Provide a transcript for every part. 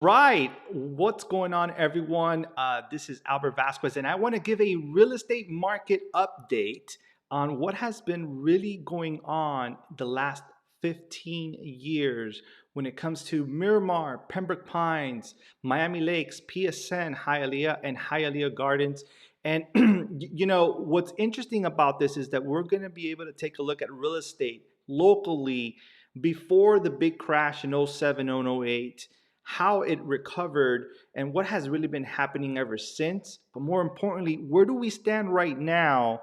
Right. What's going on, everyone? This is Albert Vasquez, and I want to give a real estate market update on what has been really going on the last 15 years when it comes to Miramar, Pembroke Pines, Miami Lakes, PSN, Hialeah, and Hialeah Gardens. And what's interesting about this is that we're going to be able to take a look at real estate locally before the big crash in '07, '08, how it recovered, and what has really been happening ever since. But more importantly, where do we stand right now?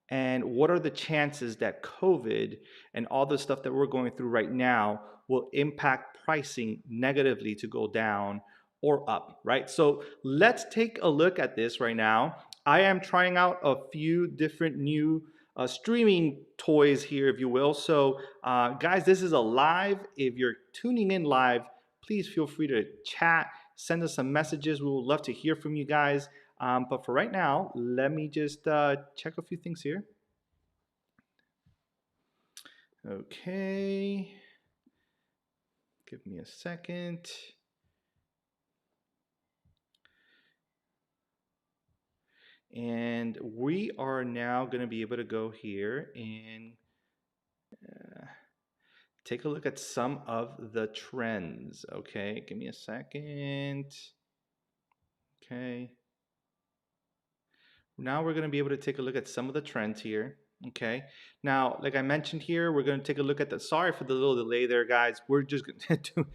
And what are the chances that COVID and all the stuff that we're going through right now will impact pricing negatively to go down or up, right? So let's take a look at this right now. I am trying out a few different new streaming toys here, if you will. So, guys, this is a live. If you're tuning in live, please feel free to chat, send us some messages. We would love to hear from you guys. But for right now, let me just check a few things here. Okay. Give me a second. And we are now going to be able to go here and take a look at some of the trends. Okay, give me a second. Okay. Now we're going to be able to take a look at some of the trends here. Okay. Now, like I mentioned here, we're going to take a look at the, sorry for the little delay there, guys. We're just going to,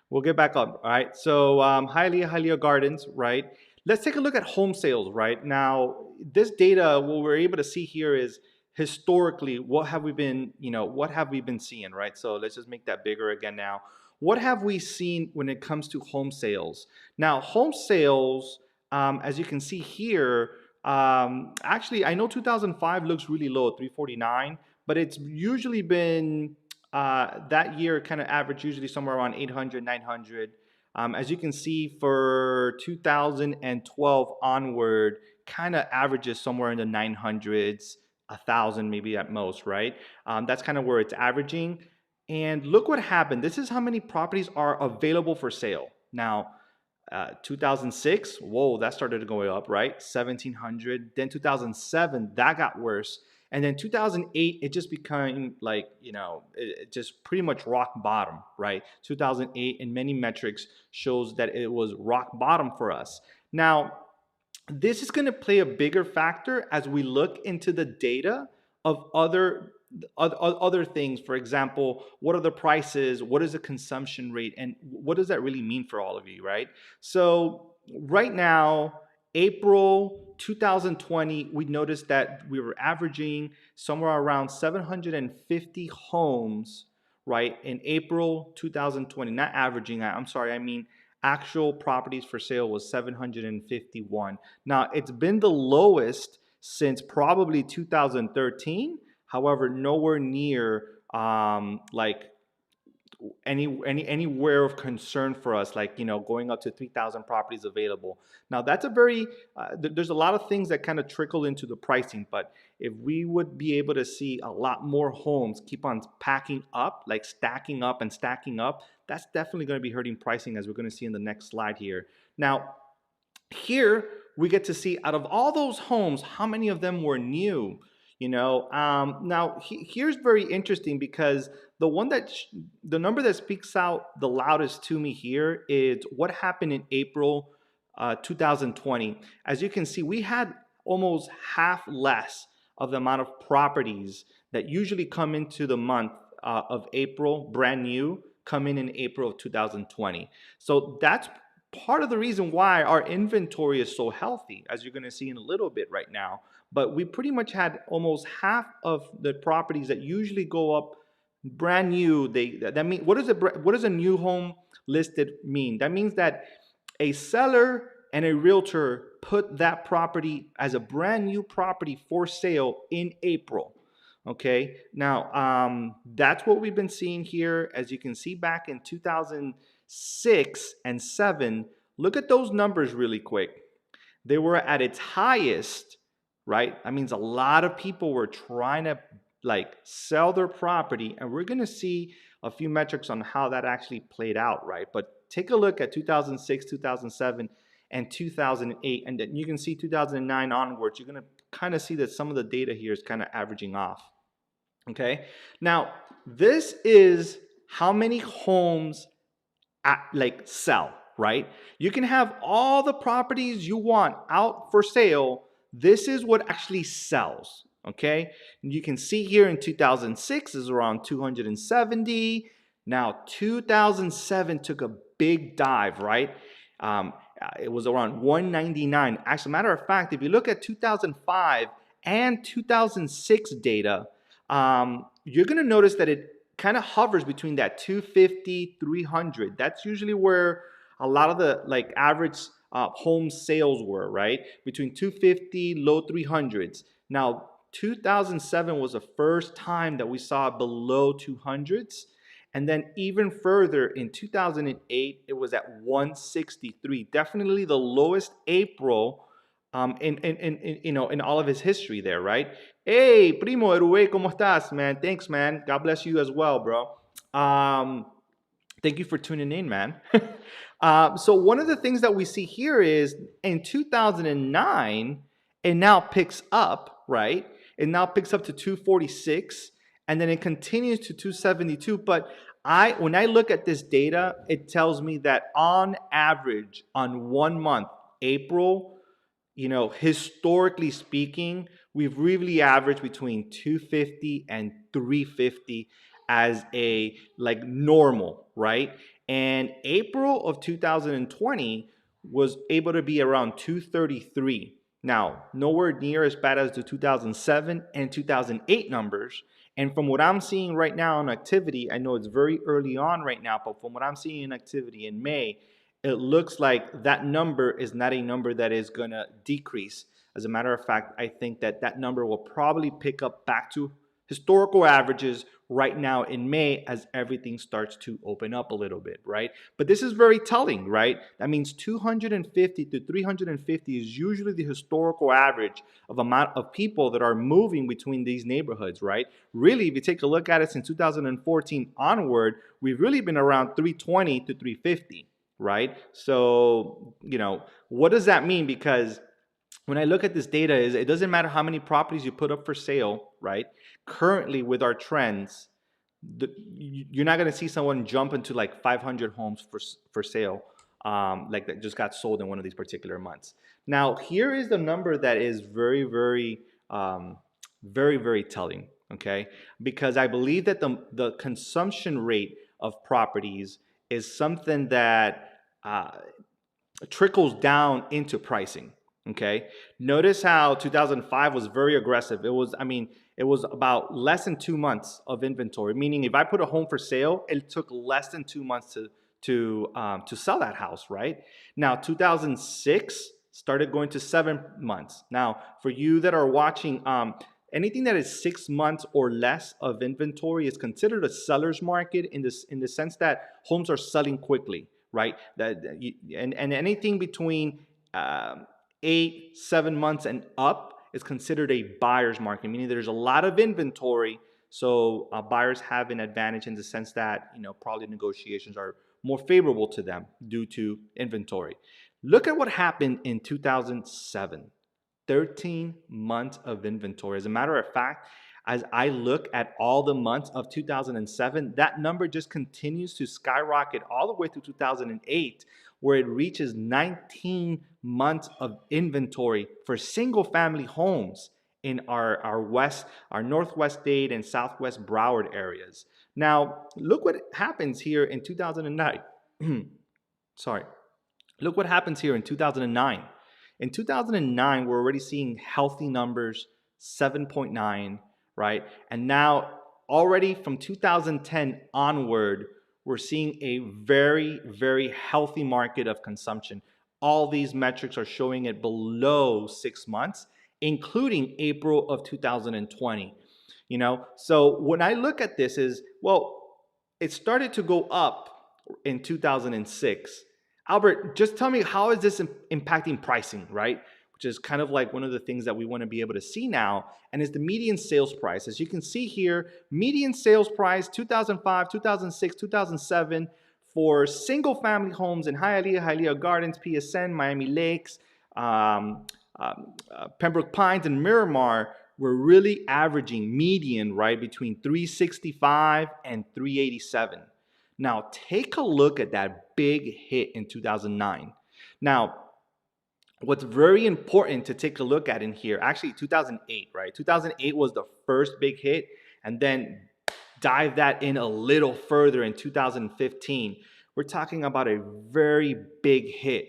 we'll get back up. All right. So, Hialeah Gardens, right? Let's take a look at home sales, right? Now, this data, what we're able to see here is historically, what have we been, what have we been seeing, right? So let's just make that bigger again now. What have we seen when it comes to home sales? Now, home sales, as you can see here, actually, I know 2005 looks really low, 349, but it's usually been that year kind of average usually somewhere around 800, 900. As you can see, for 2012 onward, kind of averages somewhere in the 900s, 1,000 maybe at most, right? That's kind of where it's averaging. And look what happened. This is how many properties are available for sale. Now, 2006, whoa, that started to go up, right? 1,700. Then 2007, that got worse. And then 2008, it just became like, it just pretty much rock bottom, right? 2008 in many metrics shows that it was rock bottom for us. Now, this is going to play a bigger factor as we look into the data of other things. For example, what are the prices, what is the consumption rate, and what does that really mean for all of you, right? So right now, April 2020, we noticed that we were averaging somewhere around 750 homes, right, in April 2020. Not averaging, I'm sorry, I mean actual properties for sale was 751. Now, it's been the lowest since probably 2013. However, nowhere near like anywhere of concern for us, like going up to 3,000 properties available. Now that's a very there's a lot of things that kind of trickle into the pricing, but if we would be able to see a lot more homes keep on packing up, like stacking up and stacking up, that's definitely going to be hurting pricing, as we're going to see in the next slide here. Now, here we get to see, out of all those homes, how many of them were new. Now here's very interesting, because the number that speaks out the loudest to me here is what happened in April 2020. As you can see, we had almost half less of the amount of properties that usually come into the month of April, brand new, come in April of 2020. So that's part of the reason why our inventory is so healthy, as you're going to see in a little bit right now. But we pretty much had almost half of the properties that usually go up brand new. That mean, what does a new home listed mean? That means that a seller and a realtor put that property as a brand new property for sale in April. Okay, now that's what we've been seeing here. As you can see, back in 2006 and 7, look at those numbers really quick. They were at its highest, right? That means a lot of people were trying to like sell their property, and we're going to see a few metrics on how that actually played out, right? But take a look at 2006, 2007, and 2008, and then you can see 2009 onwards, you're going to kind of see that some of the data here is kind of averaging off. Okay, now this is how many homes sell, right? You can have all the properties you want out for sale. This is what actually sells. Okay, and you can see here in 2006 is around 270. Now 2007 took a big dive, right? It was around 199. As a matter of fact, if you look at 2005 and 2006 data, you're going to notice that it kind of hovers between that 250, 300. That's usually where a lot of the average home sales were, right? Between 250, low 300s. Now, 2007 was the first time that we saw below 200s. And then even further in 2008, it was at 163. Definitely the lowest April in all of his history there, right? Hey, primo Erue, ¿cómo estás, man? Thanks, man. God bless you as well, bro. Thank you for tuning in, man. So one of the things that we see here is in 2009, it now picks up, right? It now picks up to 246, and then it continues to 272. But when I look at this data, it tells me that on average, on 1 month, April, historically speaking, we've really averaged between 250 and 350 as a normal, right? And April of 2020 was able to be around 233. Now, nowhere near as bad as the 2007 and 2008 numbers. And from what I'm seeing right now in activity, I know it's very early on right now, but from what I'm seeing in activity in May, it looks like that number is not a number that is going to decrease. As a matter of fact, I think that number will probably pick up back to historical averages right now in May as everything starts to open up a little bit, right? But this is very telling, right? That means 250 to 350 is usually the historical average of amount of people that are moving between these neighborhoods, right? Really, if you take a look at it since 2014 onward, we've really been around 320 to 350, right? So, what does that mean? Because when I look at this data, it doesn't matter how many properties you put up for sale, right? Currently, with our trends, you're not going to see someone jump into 500 homes for sale, that just got sold in one of these particular months. Now, here is the number that is very, very, very, very telling. Okay, because I believe that the consumption rate of properties is something that trickles down into pricing. Okay, notice how 2005 was very aggressive. It was about less than 2 months of inventory. Meaning, if I put a home for sale, it took less than 2 months to sell that house. Right now, 2006 started going to 7 months. Now, for you that are watching, anything that is 6 months or less of inventory is considered a seller's market in the sense that homes are selling quickly, right? And anything between 8, 7 months and up is considered a buyer's market, meaning there's a lot of inventory. So buyers have an advantage in the sense that, probably negotiations are more favorable to them due to inventory. Look at what happened in 2007. 13 months of inventory. As a matter of fact, as I look at all the months of 2007, that number just continues to skyrocket all the way to 2008, where it reaches 19 months of inventory for single family homes in our Northwest Dade and Southwest Broward areas. Now, look what happens here in 2009. Sorry. Look what happens here in 2009. In 2009, we're already seeing healthy numbers, 7.9, right? And now already from 2010 onward, we're seeing a very, very healthy market of consumption. All these metrics are showing it below 6 months, including April of 2020. So when I look at this it started to go up in 2006. Albert, just tell me, how is this impacting pricing, right? Which is kind of like one of the things that we want to be able to see now, and is the median sales price. As you can see here, median sales price 2005, 2006, 2007 for single family homes in Hialeah, Hialeah Gardens, PSN, Miami Lakes, Pembroke Pines, and Miramar, we're really averaging median, right, between 365 and 387. Now, take a look at that big hit in 2009. Now, what's very important to take a look at in here, actually 2008, right? 2008 was the first big hit, and then dive that in a little further in 2015. We're talking about a very big hit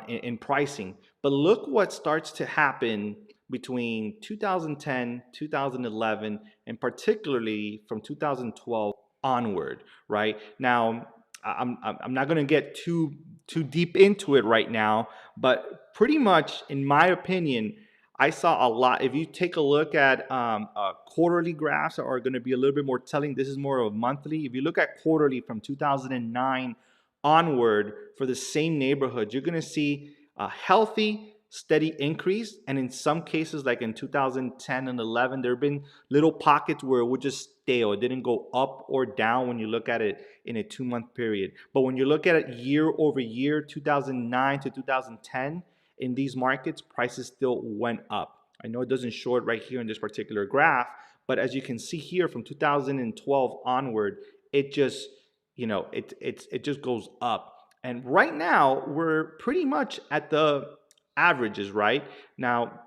in pricing. But look what starts to happen between 2010, 2011, and particularly from 2012 onward, right? Now, I'm not going to get too deep into it right now, but pretty much, in my opinion, I saw a lot. If you take a look at quarterly graphs are going to be a little bit more telling. This is more of a monthly. If you look at quarterly from 2009 onward for the same neighborhood, you're going to see a healthy, steady increase. And in some cases, like in 2010 and 11, there have been little pockets where it would just stay or it didn't go up or down when you look at it in a 2-month period. But when you look at it year over year, 2009 to 2010, in these markets, prices still went up. I know it doesn't show it right here in this particular graph, but as you can see here from 2012 onward, it just, it just goes up. And right now, we're pretty much at the averages, right? Now,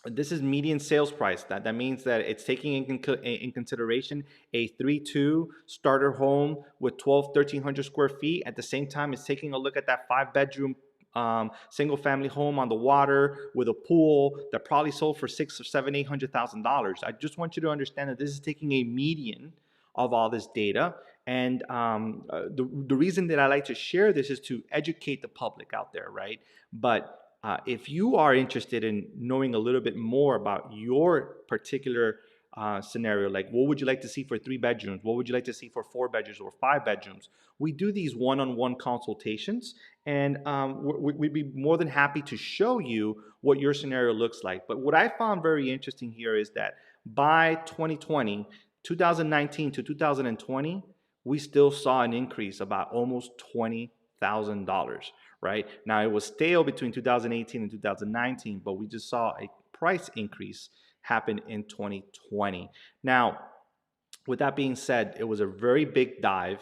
this is median sales price. That means that it's taking in consideration a 3-2 starter home with 1,300 square feet. At the same time, it's taking a look at that 5-bedroom single family home on the water with a pool that probably sold for $600,000 or $700,000, $800,000. I just want you to understand that this is taking a median of all this data. And the reason that I like to share this is to educate the public out there, right? But if you are interested in knowing a little bit more about your particular scenario, like what would you like to see for 3 bedrooms? What would you like to see for 4 bedrooms or 5 bedrooms? We do these one-on-one consultations, and we'd be more than happy to show you what your scenario looks like. But what I found very interesting here is that by 2020, 2019 to 2020, we still saw an increase about almost $20,000. Right now, it was stale between 2018 and 2019, but we just saw a price increase happen in 2020. Now, with that being said, it was a very big dive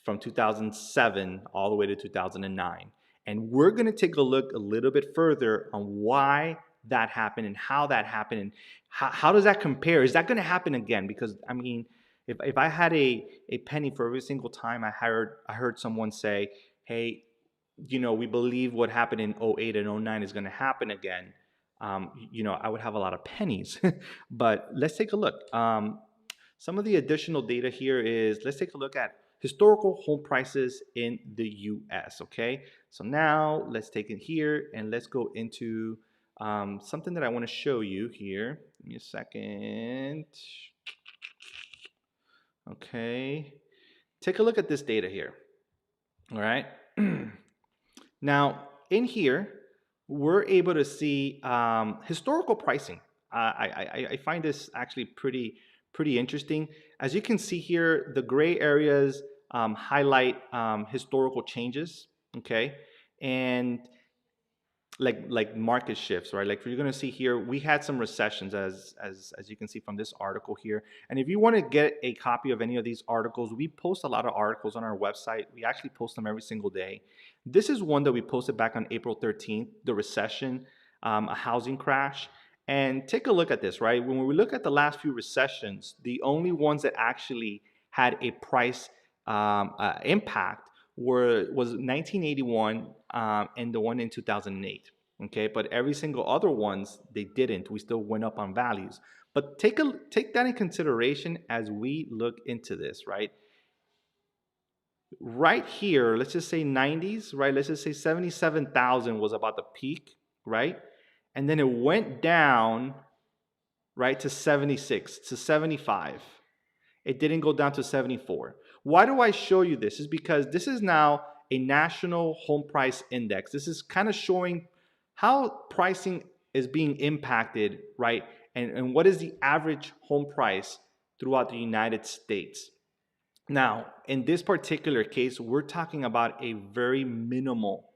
from 2007 all the way to 2009. And we're going to take a look a little bit further on why that happened and how that happened and how does that compare? Is that going to happen again? Because, I mean, if I had a penny for every single time I heard someone say, hey, we believe what happened in 08 and 09 is going to happen again, I would have a lot of pennies. But let's take a look. Some of the additional data here is, let's take a look at historical home prices in the US, okay? So now let's take it here and let's go into something that I want to show you here. Give me a second. Okay. Take a look at this data here. All right. Now, in here, we're able to see historical pricing. I find this actually pretty interesting. As you can see here, the gray areas highlight historical changes, okay? And like market shifts, right? Like you're going to see here, we had some recessions as you can see from this article here. And if you want to get a copy of any of these articles, we post a lot of articles on our website. We actually post them every single day. This is one that we posted back on April 13th, the recession, a housing crash. And take a look at this, right? When we look at the last few recessions, the only ones that actually had a price impact was 1981 and the one in 2008. Okay, but every single other ones they didn't. We still went up on values. But take that in consideration as we look into this, right? Right here, let's just say 90s, right? Let's just say 77,000 was about the peak, right? And then it went down, right, to 76, to 75. It didn't go down to 74. Why do I show you this? Is because this is now a national home price index. This is kind of showing how pricing is being impacted, right? And what is the average home price throughout the United States. Now, in this particular case, we're talking about a very minimal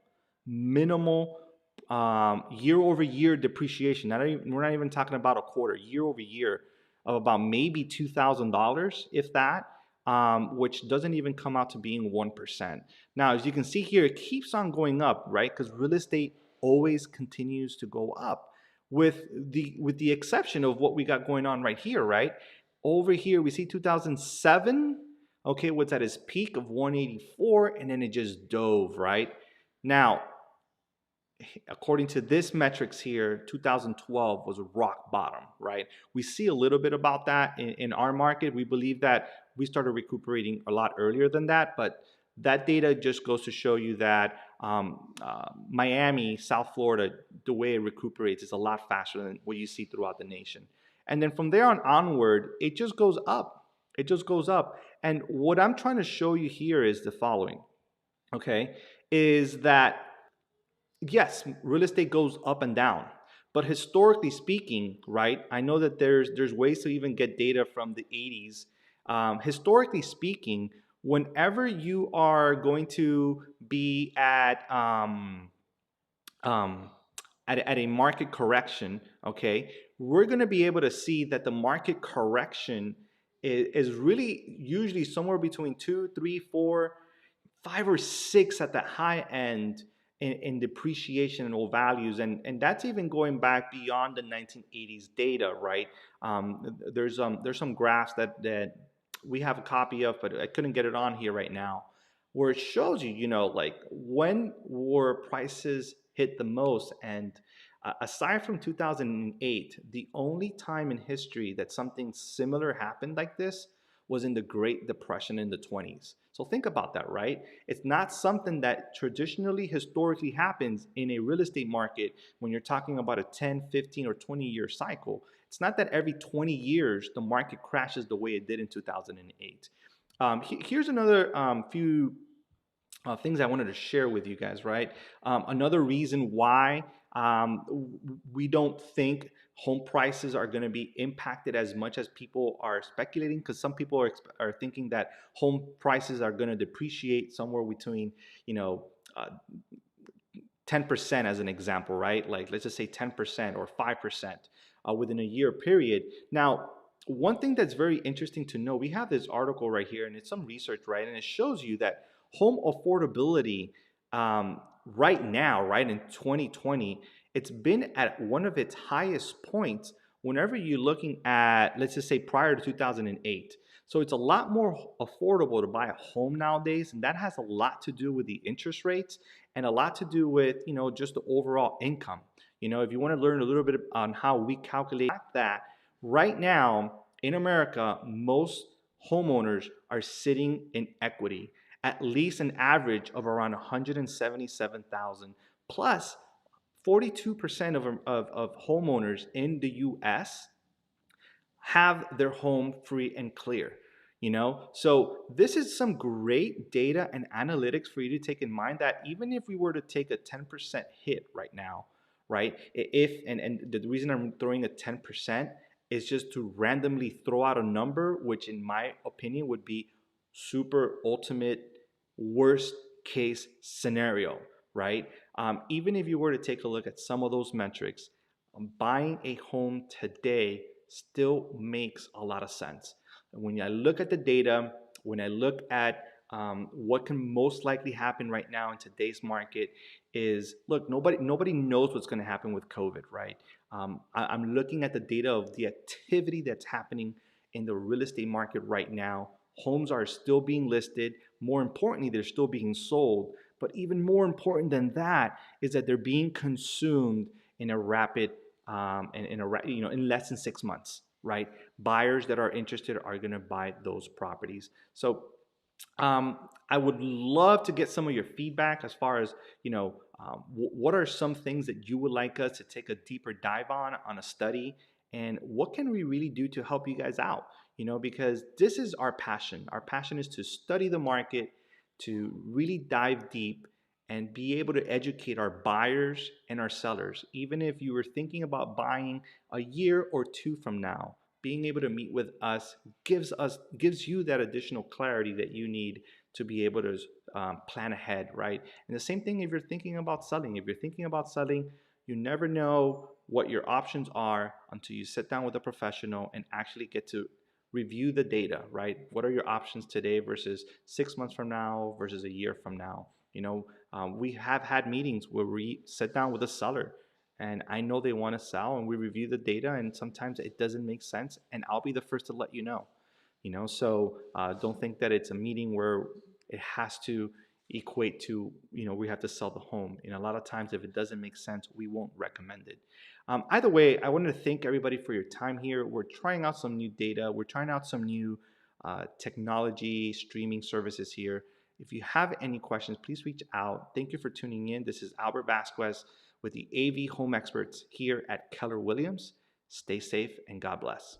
year over year depreciation. We're not even talking about a quarter, year over year of about maybe $2,000, if that, which doesn't even come out to being 1%. Now, as you can see here, it keeps on going up, right? Because real estate always continues to go up, with the exception of what we got going on right here, right? Over here, we see 2007. Okay, what's at its peak of 184, and then it just dove, right? Now, according to this metrics here, 2012 was a rock bottom, right? We see a little bit about that in our market. We believe that we started recuperating a lot earlier than that, but that data just goes to show you that Miami, South Florida, the way it recuperates is a lot faster than what you see throughout the nation. And then from there on onward, it just goes up. It just goes up. And what I'm trying to show you here is the following, okay, is that yes, real estate goes up and down, but historically speaking, right? I know that there's ways to even get data from the 80s. Historically speaking, whenever you are going to be um, at a market correction, okay, we're going to be able to see that the market correction is really usually somewhere between 2, 3, 4, 5 or 6 at the high end in depreciation and old values, and that's even going back beyond the 1980s data, right? There's some graphs that we have a copy of, but I couldn't get it on here right now, where it shows you, like when were prices hit the most. And aside from 2008, the only time in history that something similar happened like this was in the Great Depression in the 20s. So think about that, right? It's not something that traditionally, historically happens in a real estate market when you're talking about a 10, 15, or 20-year cycle. It's not that every 20 years the market crashes the way it did in 2008. Here's another few things I wanted to share with you guys, right? Another reason why we don't think home prices are going to be impacted as much as people are speculating, because some people are thinking that home prices are going to depreciate somewhere between, you know, uh, 10% as an example, right? Like let's just say 10% or 5% within a year period. Now, one thing that's very interesting to know, we have this article right here, and it's some research, right? And it shows you that home affordability right now, right in 2020, it's been at one of its highest points whenever you're looking at, let's just say prior to 2008. So it's a lot more affordable to buy a home nowadays, and that has a lot to do with the interest rates and a lot to do with, just the overall income. If you want to learn a little bit on how we calculate that, right now in America, most homeowners are sitting in equity, at least an average of around 177,000 plus. 42% of homeowners in the US have their home free and clear. So this is some great data and analytics for you to take in mind, that even if we were to take a 10% hit right now, right, if and the reason I'm throwing a 10% is just to randomly throw out a number, which in my opinion would be super ultimate worst case scenario, right? Even if you were to take a look at some of those metrics, buying a home today still makes a lot of sense. When I look at the data, when I look at what can most likely happen right now in today's market is, look, nobody knows what's going to happen with COVID, right? I'm looking at the data of the activity that's happening in the real estate market right now. Homes are still being listed. More importantly, they're still being sold. But even more important than that is that they're being consumed in a rapid, in less than 6 months, right? Buyers that are interested are going to buy those properties. So I would love to get some of your feedback as far as, what are some things that you would like us to take a deeper dive on a study, and what can we really do to help you guys out? Because this is our passion. Our passion is to study the market, to really dive deep and be able to educate our buyers and our sellers. Even if you were thinking about buying a year or two from now, being able to meet with us gives you that additional clarity that you need to be able to plan ahead, right? And the same thing if you're thinking about selling. If you're thinking about selling, you never know what your options are until you sit down with a professional and actually get to review the data, right? What are your options today versus 6 months from now versus a year from now? We have had meetings where we sit down with a seller and I know they want to sell and we review the data and sometimes it doesn't make sense and I'll be the first to let you know. So don't think that it's a meeting where it has to equate to we have to sell the home. A lot of times if it doesn't make sense we won't recommend it. Either way, I wanted to thank everybody for your time here. We're trying out some new data, we're trying out some new technology streaming services here. If you have any questions, please reach out. Thank you for tuning in. This is Albert Vasquez with the AV Home Experts here at Keller Williams. Stay safe and God bless.